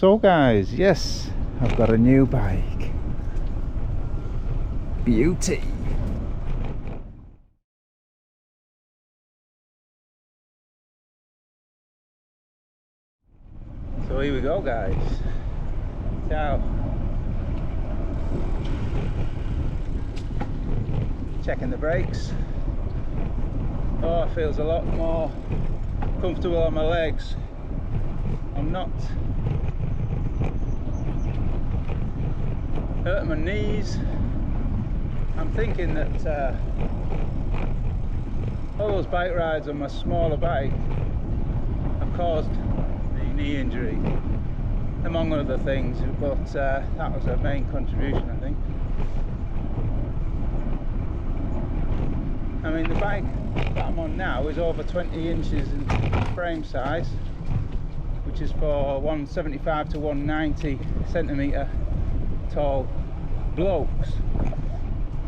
So guys, yes, I've got a new bike. Beauty. So here we go guys. Ciao. Checking the brakes. Oh, it feels a lot more comfortable on my legs. I'm not hurting my knees. I'm thinking that all those bike rides on my smaller bike have caused the knee injury, among other things, but that was a main contribution, I think. I mean, the bike that I'm on now is over 20 inches in frame size, which is for 175 to 190 centimetre tall blokes.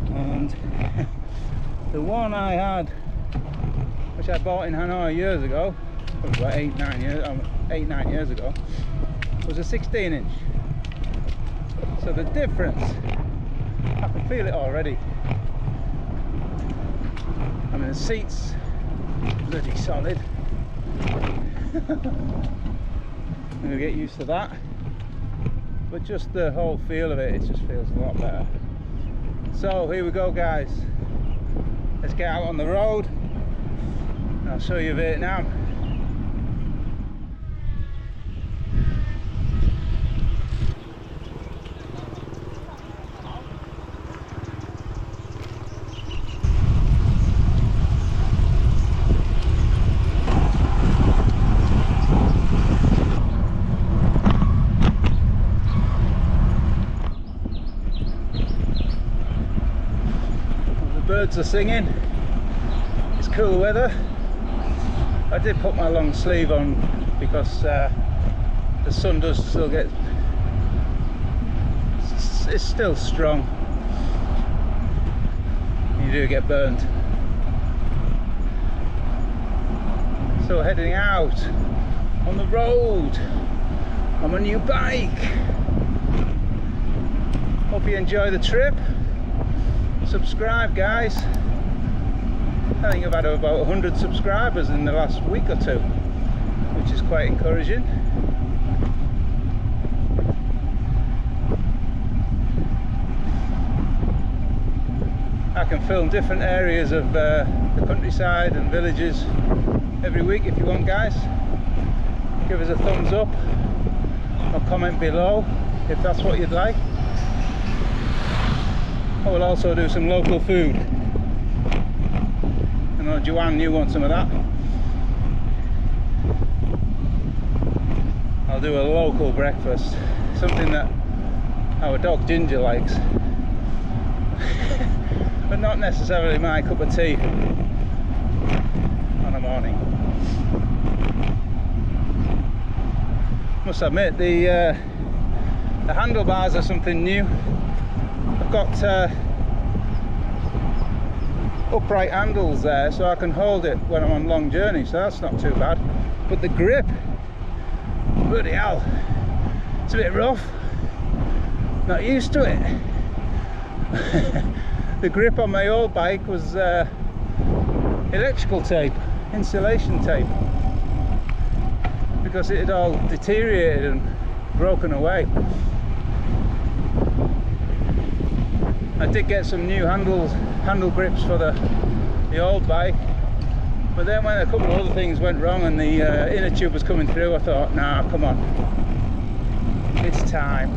And the one I had, which I bought in Hanoi years ago, probably about 8-9 years ago, was a 16 inch. So the difference, I can feel it already. I mean, the seat's bloody solid. I'm gonna get used to that, but just the whole feel of it, it just feels a lot better. So here we go guys, let's get out on the road and I'll show you Vietnam. Birds are singing, it's cool weather. I did put my long sleeve on because the sun does still get, it's still strong, you do get burned. So heading out on the road on my new bike. Hope you enjoy the trip. Subscribe guys. I think I've had about 100 subscribers in the last week or two, which is quite encouraging. I can film different areas of the countryside and villages every week if you want guys. Give us a thumbs up or comment below if that's what you'd like. I will also do some local food. I know Joanne, you want some of that. I'll do a local breakfast, something that our dog Ginger likes, but not necessarily my cup of tea on a morning. Must admit, the handlebars are something new. I've got upright handles there, so I can hold it when I'm on long journeys, so that's not too bad. But the grip, bloody hell, it's a bit rough. Not used to it. The grip on my old bike was electrical tape, insulation tape, because it had all deteriorated and broken away. I did get some new handle grips for the old bike, but then when a couple of other things went wrong and the inner tube was coming through, I thought, nah, come on, it's time.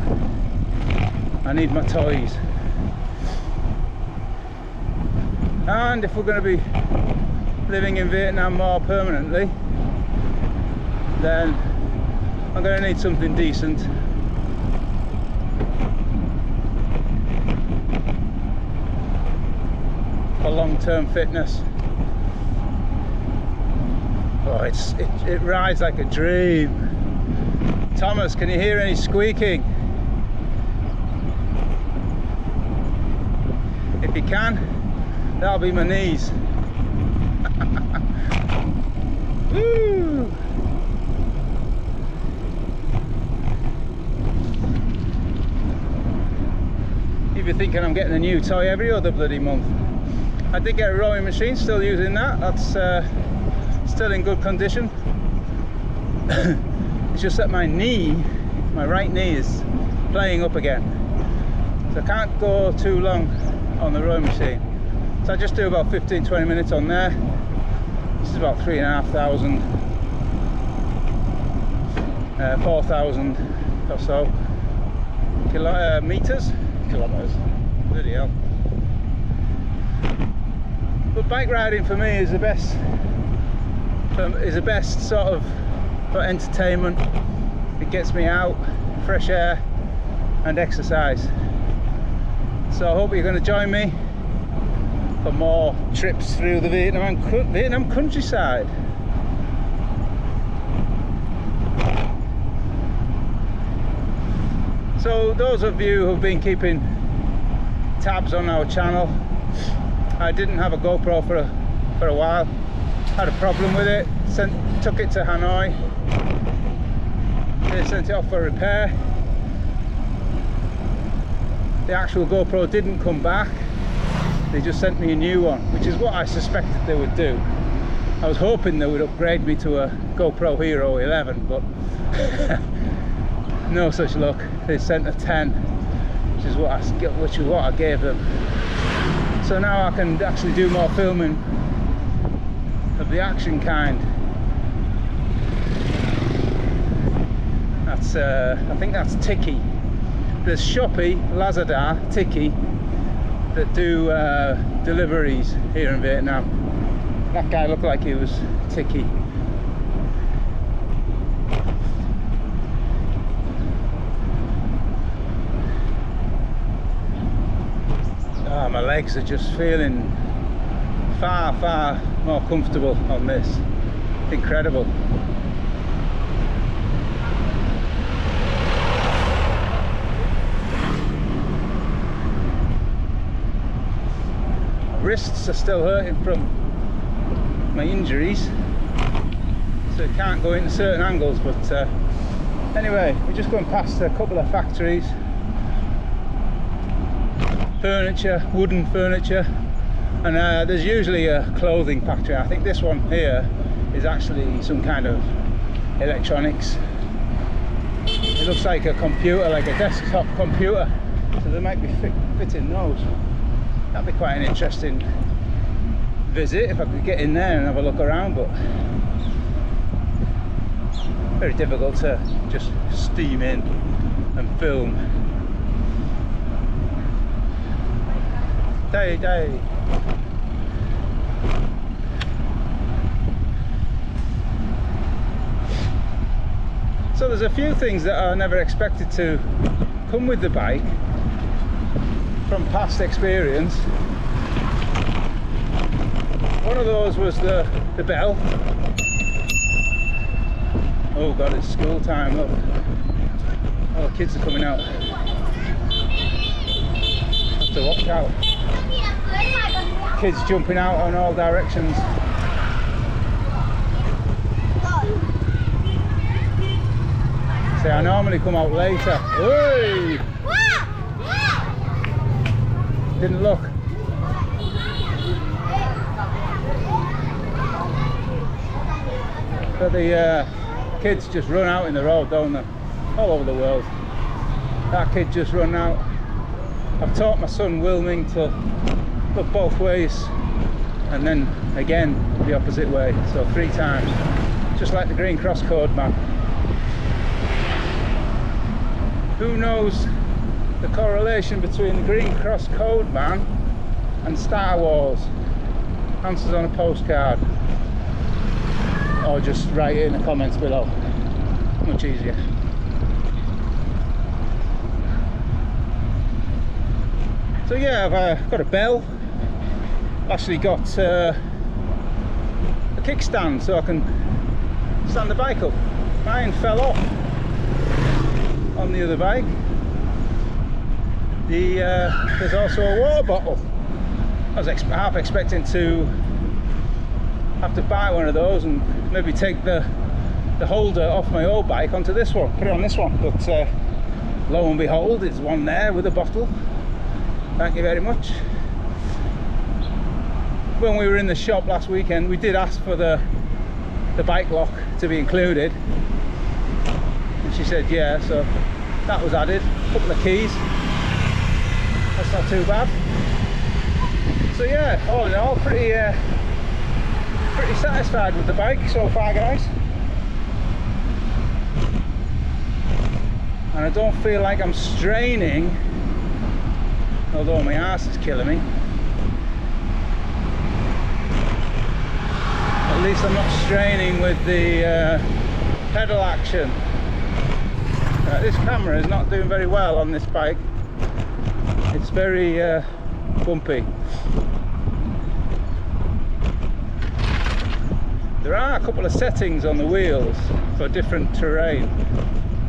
I need my toys. And if we're going to be living in Vietnam more permanently, then I'm going to need something decent. For long-term fitness. Oh, it rides like a dream. Thomas, can you hear any squeaking? If you can, that'll be my knees. Woo! you're thinking I'm getting a new toy every other bloody month. I did get a rowing machine, still using that. That's still in good condition. It's just that my knee, my right knee, is playing up again. So I can't go too long on the rowing machine. So I just do about 15-20 minutes on there. This is about 3,500, 4,000 or so kilometers. Bloody hell. But bike riding for me is the best. Sort of for entertainment. It gets me out, fresh air, and exercise. So I hope you're going to join me for more trips through the Vietnam countryside. So those of you who've been keeping tabs on our channel, I didn't have a GoPro for a while. Had a problem with it. Took it to Hanoi. They sent it off for repair. The actual GoPro didn't come back. They just sent me a new one, which is what I suspected they would do. I was hoping they would upgrade me to a GoPro Hero 11, but no such luck. They sent a 10, which is what I gave them. So now I can actually do more filming of the action kind. That's I think that's Tiki. There's Shopee, Lazada, Tiki that do deliveries here in Vietnam. That guy looked like he was Tiki. Oh, my legs are just feeling far more comfortable on this. Incredible. My wrists are still hurting from my injuries, so I can't go into certain angles, but anyway, we're just going past a couple of factories. Furniture, wooden furniture, and there's usually a clothing factory. I think this one here is actually some kind of electronics. It looks like a computer, like a desktop computer, so they might be fitting those. That'd be quite an interesting visit if I could get in there and have a look around, but very difficult to just steam in and film. Day. So there's a few things that I never expected to come with the bike from past experience. One of those was the bell. Oh god, it's school time, look. All the kids are coming out. Have to watch out. Kids jumping out on all directions. See, I normally come out later. Oi! Didn't look. But the kids just run out in the road, don't they? All over the world. That kid just run out. I've taught my son Wilming to look both ways and then again the opposite way, so 3 times, just like the Green Cross Code man. Who knows the correlation between the Green Cross Code man and Star Wars? Answers on a postcard, or just write it in the comments below. Much easier. So yeah, I've got a bell. Actually got a kickstand so I can stand the bike up. Mine fell off on the other bike. There's also a water bottle. I was half expecting to have to buy one of those and maybe take the holder off my old bike onto this one, put it on this one, but lo and behold, there's one there with a bottle. Thank you very much. When we were in the shop last weekend, we did ask for the bike lock to be included, and she said yeah, so that was added. A couple of keys, that's not too bad. So yeah, all in all, pretty satisfied with the bike so far, guys. And I don't feel like I'm straining, although my arse is killing me. At least I'm not straining with the pedal action. This camera is not doing very well on this bike. It's very bumpy. There are a couple of settings on the wheels for different terrain,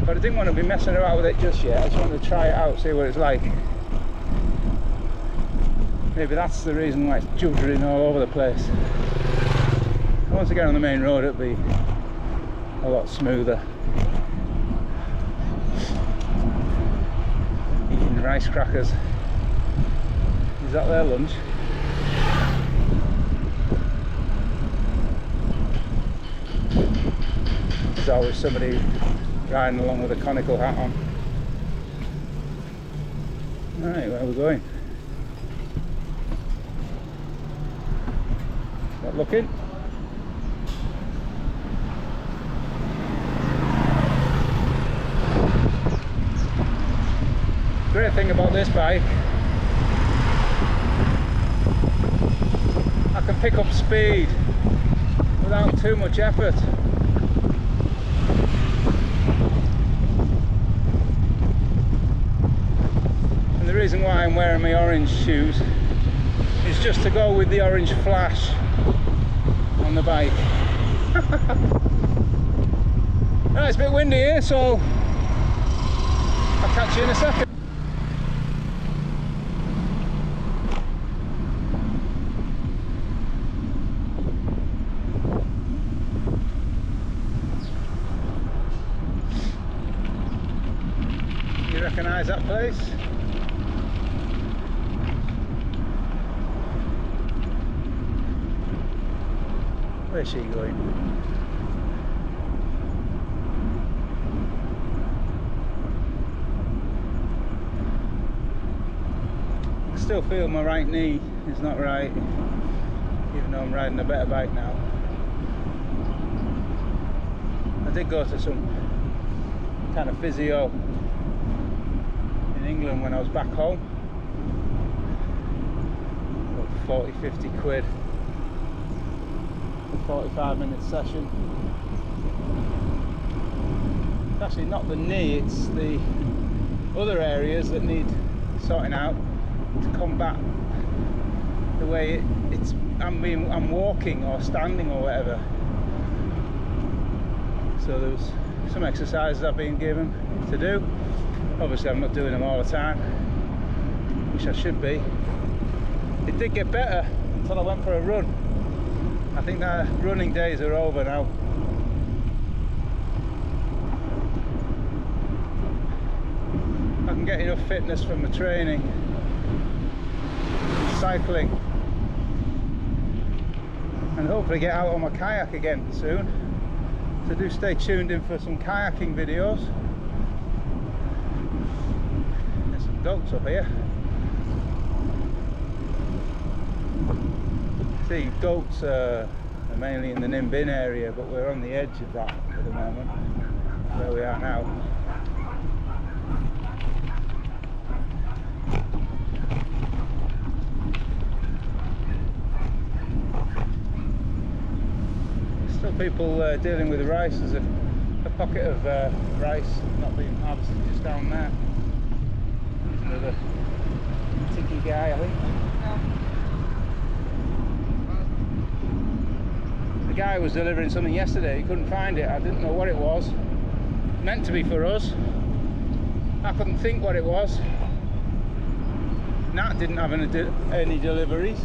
but I didn't want to be messing around with it just yet. I just wanted to try it out, see what it's like. Maybe that's the reason why it's juddering all over the place. Once I get on the main road, it'll be a lot smoother. Eating rice crackers. Is that their lunch? There's always somebody riding along with a conical hat on. Right, where are we going? Not looking. Great thing about this bike, I can pick up speed without too much effort. And the reason why I'm wearing my orange shoes is just to go with the orange flash on the bike. Right, it's a bit windy here, so I'll catch you in a second. You recognise that place? Where's she going? I still feel my right knee is not right, even though I'm riding a better bike now. I did go to some kind of physio in England when I was back home. About 40-50 quid. 45-minute session. It's actually not the knee, it's the other areas that need sorting out to combat the way I'm walking or standing or whatever. So there was some exercises I've been given to do. Obviously I'm not doing them all the time, which I should be. It did get better until I went for a run. I think the running days are over now. I can get enough fitness from the training, cycling, and hopefully get out on my kayak again soon. So do stay tuned in for some kayaking videos. There's some goats up here. See, goats are mainly in the Nimbin area, but we're on the edge of that at the moment, where we are now. Still people dealing with the rice. There's a pocket of rice not being harvested just down there. There's another ticky guy, I think. The guy was delivering something yesterday, he couldn't find it. I didn't know what it was. Meant to be for us. I couldn't think what it was. Nat didn't have any deliveries.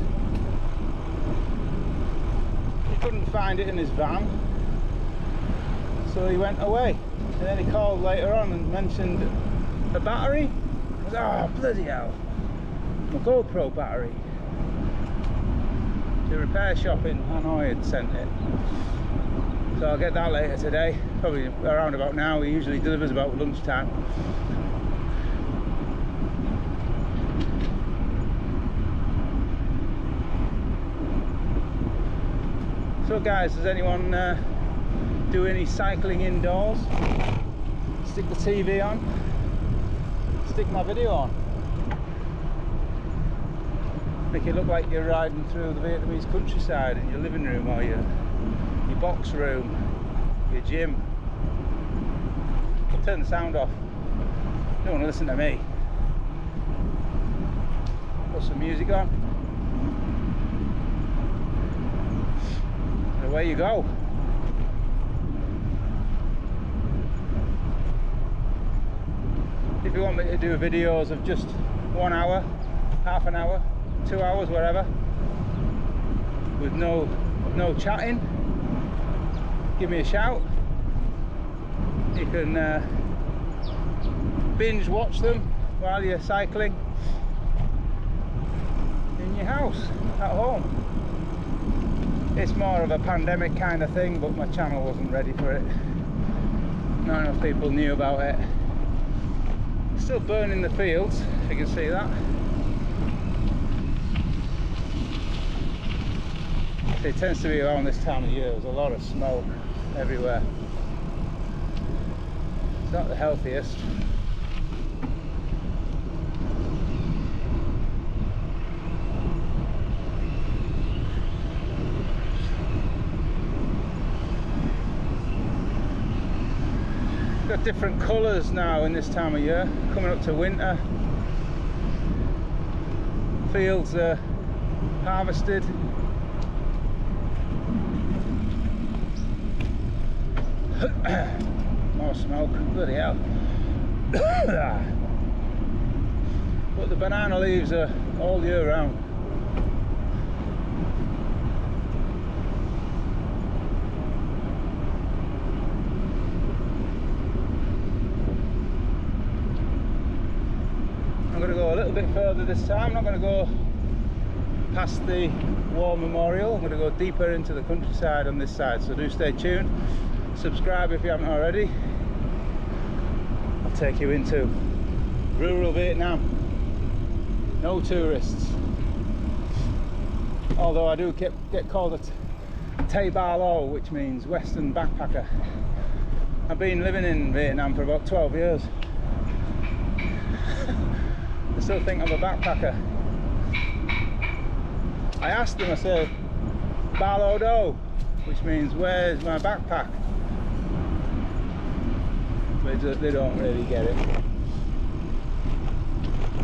He couldn't find it in his van, so he went away. And then he called later on and mentioned a battery. I was, oh bloody hell. my GoPro battery. The repair shop in Hanoi had sent it, so I'll get that later today, probably around about now. He usually delivers about lunchtime. So guys, does anyone do any cycling indoors? Stick the TV on, stick my video on, make it look like you're riding through the Vietnamese countryside in your living room or your box room, your gym. Turn the sound off, you don't want to listen to me. Put some music on, and away you go. If you want me to do videos of just 1 hour, half an hour, 2 hours, whatever, with no chatting, give me a shout. You can binge watch them while you're cycling in your house at home. It's more of a pandemic kind of thing, but my channel wasn't ready for it. Not enough people knew about it. Still burning the fields, if you can see that. It tends to be around this time of year. There's a lot of smoke everywhere. It's not the healthiest. Got different colours now in this time of year, coming up to winter. Fields are harvested. More smoke, bloody hell. But the banana leaves are all year round. I'm going to go a little bit further this time. I'm not going to go past the War Memorial. I'm going to go deeper into the countryside on this side, so do stay tuned. Subscribe if you haven't already. I'll take you into rural Vietnam. No tourists. Although I do get called a Tay Ba Lo, which means Western backpacker. I've been living in Vietnam for about 12 years. I still think I'm a backpacker. I asked them, I said, Ba Lo Do, which means where's my backpack? But they don't really get it.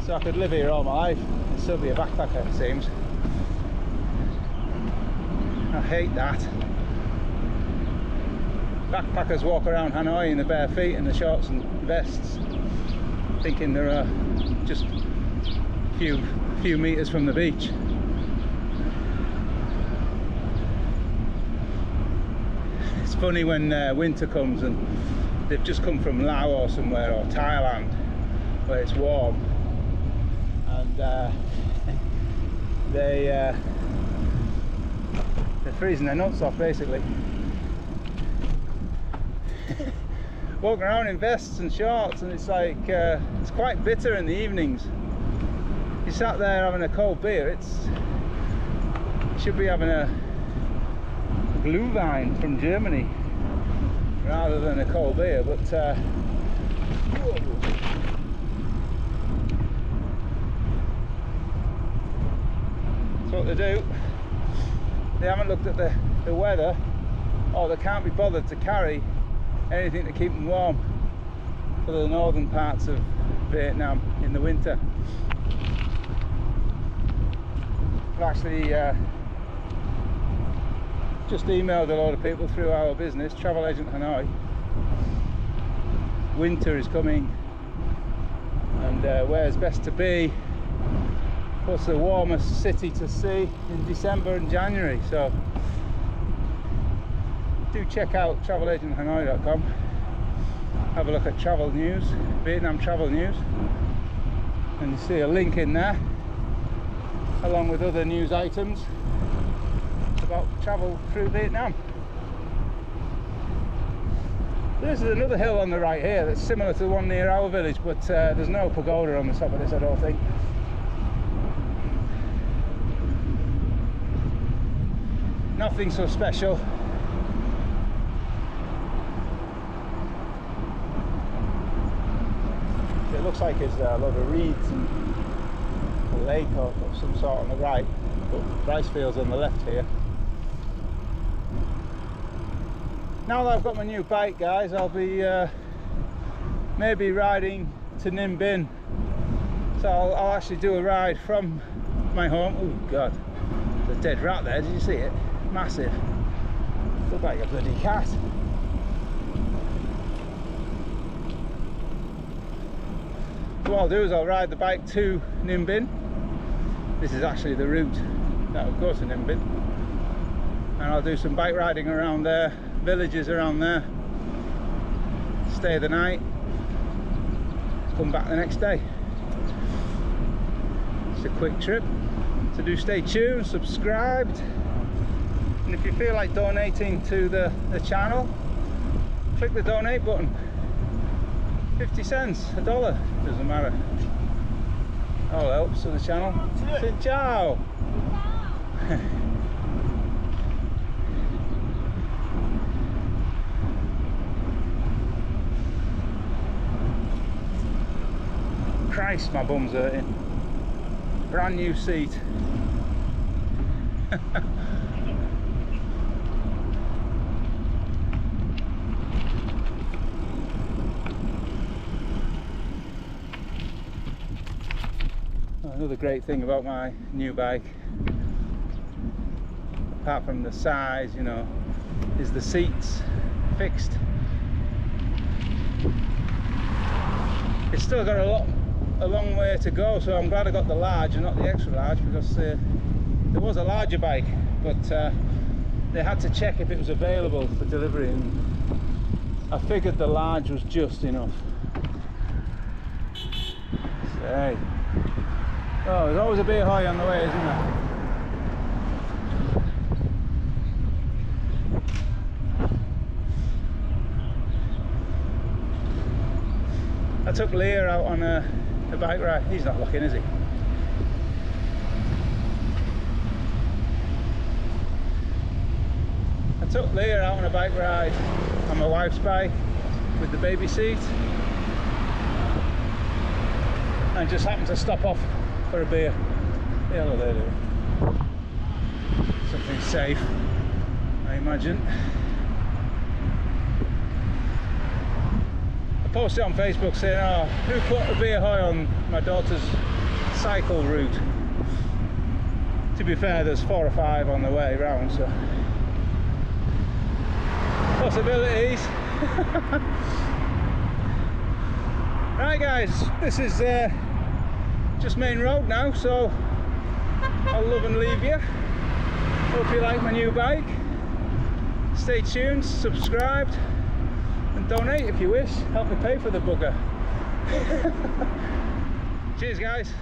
So I could live here all my life and still be a backpacker, it seems. I hate that. Backpackers walk around Hanoi in the bare feet and the shorts and vests, thinking they're just a few meters from the beach. It's funny when winter comes and they've just come from Laos or somewhere, or Thailand, where it's warm, and they're freezing their nuts off basically. Walking around in vests and shorts, and it's like it's quite bitter in the evenings. You sat there having a cold beer, you should be having a Glühwein from Germany rather than a cold beer, but that's what they do. They haven't looked at the weather, or they can't be bothered to carry anything to keep them warm for the northern parts of Vietnam in the winter. I've actually just emailed a lot of people through our business, Travel Agent Hanoi. Winter is coming, and where's best to be? What's the warmest city to see in December and January? So do check out travelagenthanoi.com. Have a look at travel news, Vietnam travel news, and you see a link in there along with other news items about travel through Vietnam. This is another hill on the right here that's similar to the one near our village, but there's no pagoda on the top of this, I don't think. Nothing so special. It looks like it's a lot of reeds and a lake of some sort on the right, but rice fields on the left here. Now that I've got my new bike, guys, I'll be maybe riding to Ninh Binh. So I'll actually do a ride from my home. Oh god, there's a dead rat there, did you see it? Massive. Looks like a bloody cat. So what I'll do is I'll ride the bike to Ninh Binh. This is actually the route that will go to Ninh Binh. And I'll do some bike riding around there, villages around there, stay the night, come back the next day. It's a quick trip. So do stay tuned, subscribed, and if you feel like donating to the channel, click the donate button. 50 cents, $1, doesn't matter. All helps to the channel. Say ciao! Christ, my bum's hurting. Brand new seat. Another great thing about my new bike, apart from the size, you know, is the seats fixed. It's still got a long way to go, so I'm glad I got the large and not the extra large, because there was a larger bike, but they had to check if it was available for delivery, and I figured the large was just enough. So, hey. Oh, there's always a beer high on the way, isn't there? I took Leah out on a bike ride. He's not looking, is he? I took Leah out on a bike ride on my wife's bike with the baby seat, and just happened to stop off for a beer. Yeah, hello there, Leah. Something safe, I imagine. I posted on Facebook saying, oh, who put a beer high on my daughter's cycle route? To be fair, there's 4 or 5 on the way round, so possibilities. Right guys, this is just main road now, so I'll love and leave you. Hope you like my new bike. Stay tuned, subscribed, and donate if you wish. Help me pay for the bugger. Cheers guys.